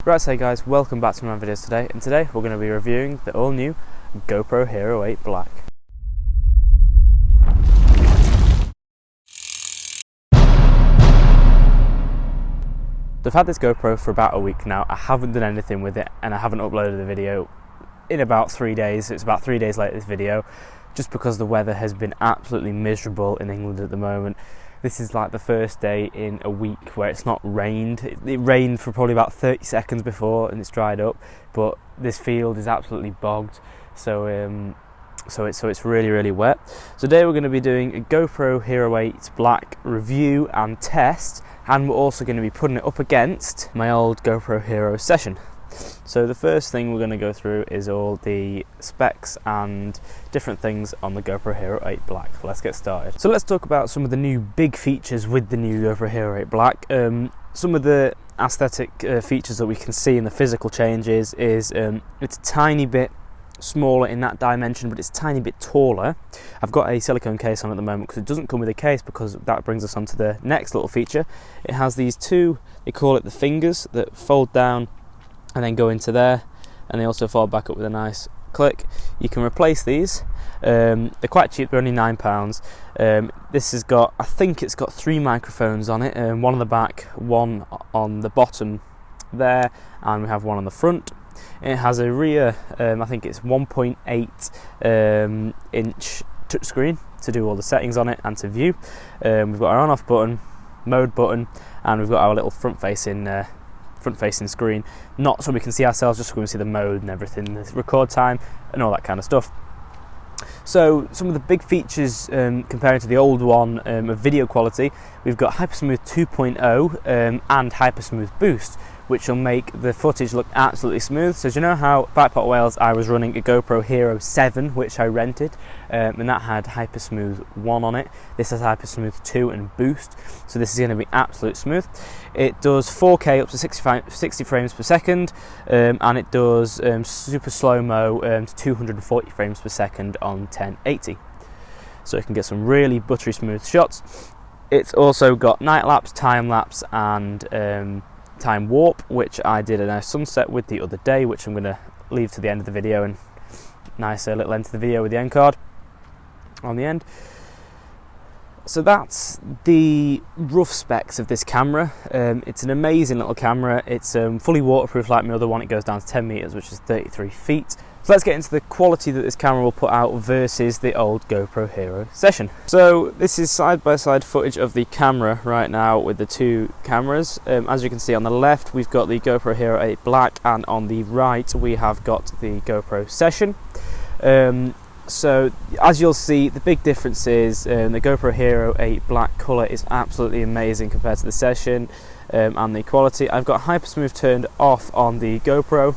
Right, so guys, welcome back to my videos today, and today we're going to be reviewing the all new GoPro Hero 8 Black. I've had this GoPro for about a week now. I haven't done anything with it and I haven't uploaded the video in about 3 days. It's about 3 days late this video, just because the weather has been absolutely miserable in England at the moment. This is like the first day in a week where it's not rained. It rained for probably about 30 seconds before and it's dried up, but this field is absolutely bogged, so it's really wet. So today we're going to be doing a GoPro Hero 8 Black review and test, and we're also going to be putting it up against my old GoPro Hero Session. So the first thing we're going to go through is all the specs and different things on the GoPro Hero 8 Black. Let's get started. So let's talk about some of the new big features with the new GoPro Hero 8 Black. Some of the aesthetic features that we can see in the physical changes is it's a tiny bit smaller in that dimension, but it's a tiny bit taller. I've got a silicone case on at the moment because it doesn't come with a case, because that brings us on to the next little feature. It has these two, they call it the fingers, that fold down and then go into there, and they also fold back up with a nice click. You can replace these. They're quite cheap, they're only £9. This has got, I think it's got 3 microphones on it, one on the back, one on the bottom there, and we have one on the front. It has a rear, I think it's 1.8 inch touchscreen to do all the settings on it and to view. We've got our on-off button, mode button, and we've got our little front-facing screen, not so we can see ourselves, just so we can see the mode and everything, the record time and all that kind of stuff. So some of the big features comparing to the old one of video quality, we've got Hypersmooth 2.0 and Hypersmooth Boost, which will make the footage look absolutely smooth. So as you know how back Pot Wales I was running a GoPro Hero 7 which I rented, and that had Hypersmooth 1 on it. This has Hypersmooth 2 and Boost, so this is going to be absolute smooth. It does 4K up to 60 frames per second, and it does super slow-mo to 240 frames per second on 1080. So you can get some really buttery smooth shots. It's also got night lapse, time lapse, and time warp, which I did a nice sunset with the other day, which I'm going to leave to the end of the video, and nice little end to the video with the end card on the end. So that's the rough specs of this camera. It's an amazing little camera. It's fully waterproof like my other one. It goes down to 10 meters, which is 33 feet. So let's get into the quality that this camera will put out versus the old GoPro Hero Session. So this is side-by-side footage of the camera right now with the two cameras. As you can see, on the left we've got the GoPro Hero 8 Black, and on the right we have got the GoPro Session. So as you'll see, the big difference is the GoPro Hero 8 Black colour is absolutely amazing compared to the Session, and the quality. I've got Hypersmooth turned off on the GoPro.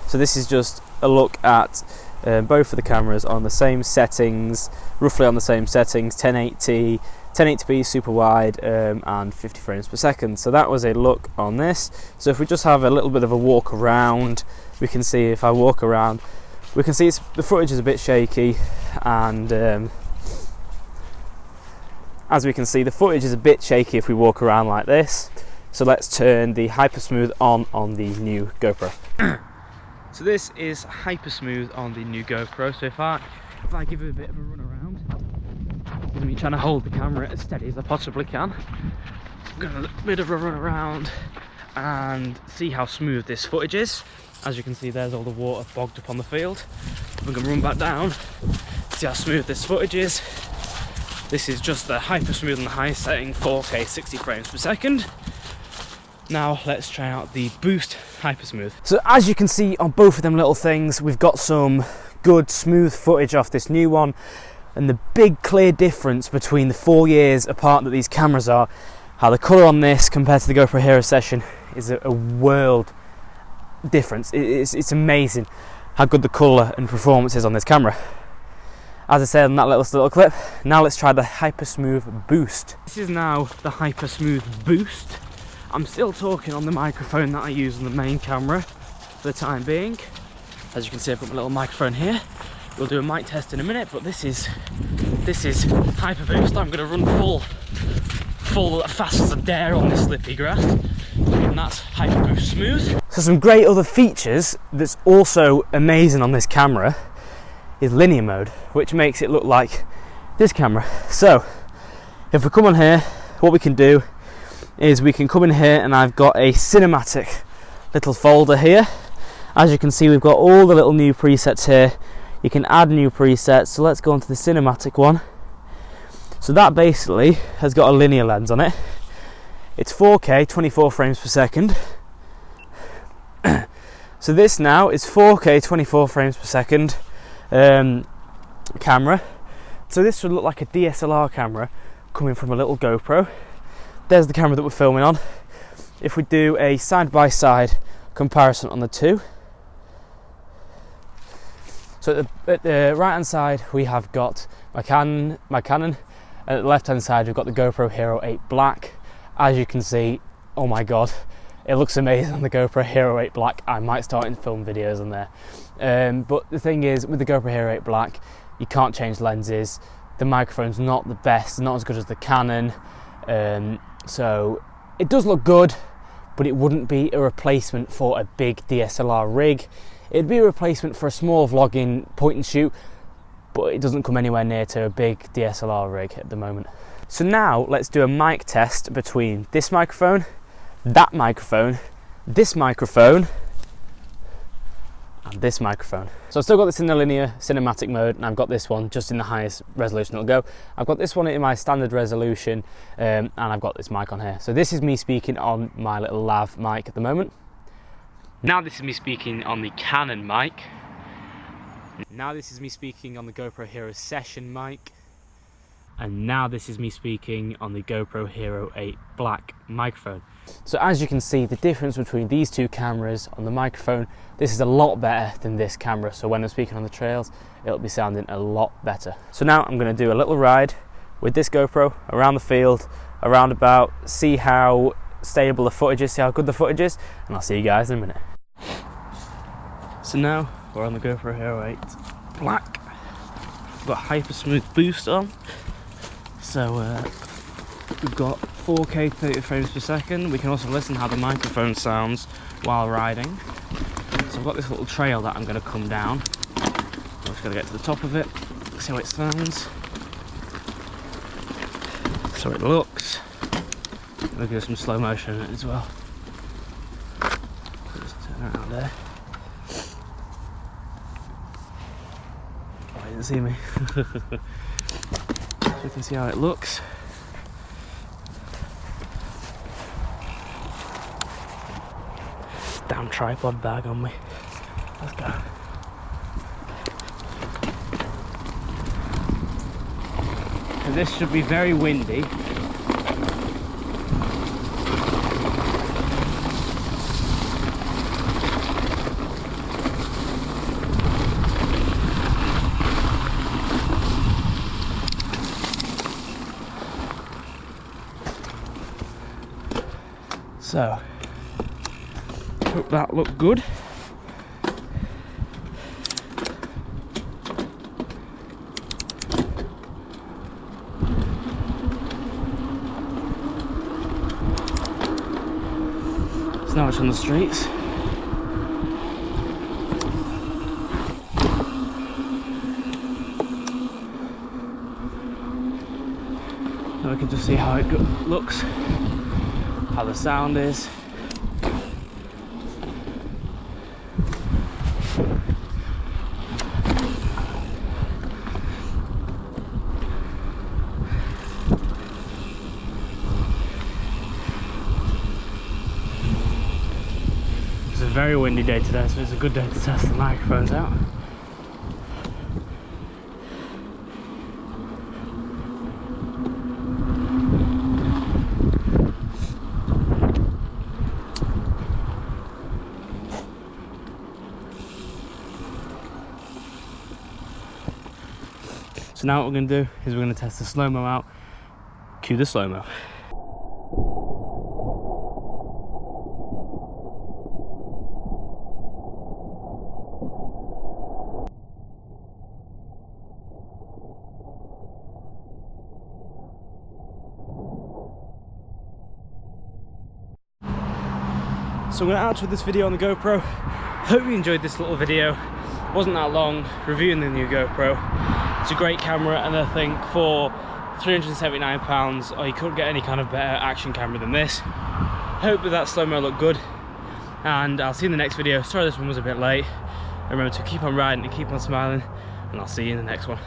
So this is just a look at both of the cameras on the same settings, roughly on the same settings, 1080, 1080p super wide, and 50 frames per second. So that was a look on this. So if we just have a little bit of a walk around, we can see, if I walk around, we can see the footage is a bit shaky, and as we can see, the footage is a bit shaky if we walk around like this. So let's turn the Hypersmooth on the new GoPro. So this is Hypersmooth on the new GoPro. So if I give it a bit of a run around, I'm going to be trying to hold the camera as steady as I possibly can. I'm going to a bit of a run around and see how smooth this footage is. As you can see, there's all the water bogged up on the field. I'm going to run back down, see how smooth this footage is. This is just the Hypersmooth on the highest setting, 4K 60 frames per second. Now let's try out the Boost Hypersmooth. So as you can see on both of them little things, we've got some good smooth footage off this new one, and the big clear difference between the 4 years apart that these cameras are, how the colour on this compared to the GoPro Hero Session is a world difference. It's amazing how good the colour and performance is on this camera. As I said in that little clip, now let's try the Hypersmooth Boost. This is now the Hypersmooth Boost. I'm still talking on the microphone that I use on the main camera for the time being. As you can see, I've got my little microphone here. We'll do a mic test in a minute, but this is Hyper Boost. I'm going to run full as fast as I dare on this slippy grass. that's hyper boost smooth. So some great other features that's also amazing on this camera is linear mode, which makes it look like this camera. So if we come on here, what we can do is we can come in here and I've got a cinematic little folder here. As you can see, we've got all the little new presets here. You can add new presets, so let's go on to the cinematic one. So that basically has got a linear lens on it. It's 4K 24 frames per second. So this now is 4K 24 frames per second camera. So this would look like a DSLR camera coming from a little GoPro. There's the camera that we're filming on. If we do a side-by-side comparison on the two, so at the right hand side we have got my Canon, and at the left hand side we've got the GoPro Hero 8 Black. As you can see, oh my god, it looks amazing on the GoPro Hero 8 Black. I might start to film videos on there. But the thing is, with the GoPro Hero 8 Black, you can't change lenses. The microphone's not the best, not as good as the Canon. So it does look good, but it wouldn't be a replacement for a big DSLR rig. It'd be a replacement for a small vlogging point and shoot, but it doesn't come anywhere near to a big DSLR rig at the moment. So now let's do a mic test between this microphone, that microphone, this microphone, and this microphone. So I've still got this in the linear cinematic mode, and I've got this one just in the highest resolution it'll go. I've got this one in my standard resolution, and I've got this mic on here. So this is me speaking on my little lav mic at the moment. Now this is me speaking on the Canon mic. Now this is me speaking on the GoPro Hero Session mic. And now this is me speaking on the GoPro Hero 8 Black microphone. So as you can see, the difference between these two cameras on the microphone, this is a lot better than this camera. So when I'm speaking on the trails, it'll be sounding a lot better. So now I'm going to do a little ride with this GoPro around the field, around about, see how stable the footage is, see how good the footage is, and I'll see you guys in a minute. So now we're on the GoPro Hero 8 Black. We've got hyper smooth boost on. So we've got 4K 30 frames per second. We can also listen how the microphone sounds while riding. So I've got this little trail that I'm going to come down. I'm just going to get to the top of it, see how it sounds. So it looks. We'll do some slow motion in it as well. Just turn around there. Oh, you didn't see me. So you can see how it looks. Damn tripod bag on me. Let's go. So this should be very windy. So, hope that looked good. It's not much on the streets. Now we can just see how it looks. How the sound is. It's a very windy day today, so it's a good day to test the microphones out. So now what we're going to do is we're going to test the slow-mo out. Cue the slow-mo. So I'm going to outro this video on the GoPro. Hope you enjoyed this little video. It wasn't that long, reviewing the new GoPro. It's a great camera, and I think for £379, you couldn't get any kind of better action camera than this. Hope that slow-mo looked good, and I'll see you in the next video. Sorry this one was a bit late. Remember to keep on riding and keep on smiling, and I'll see you in the next one.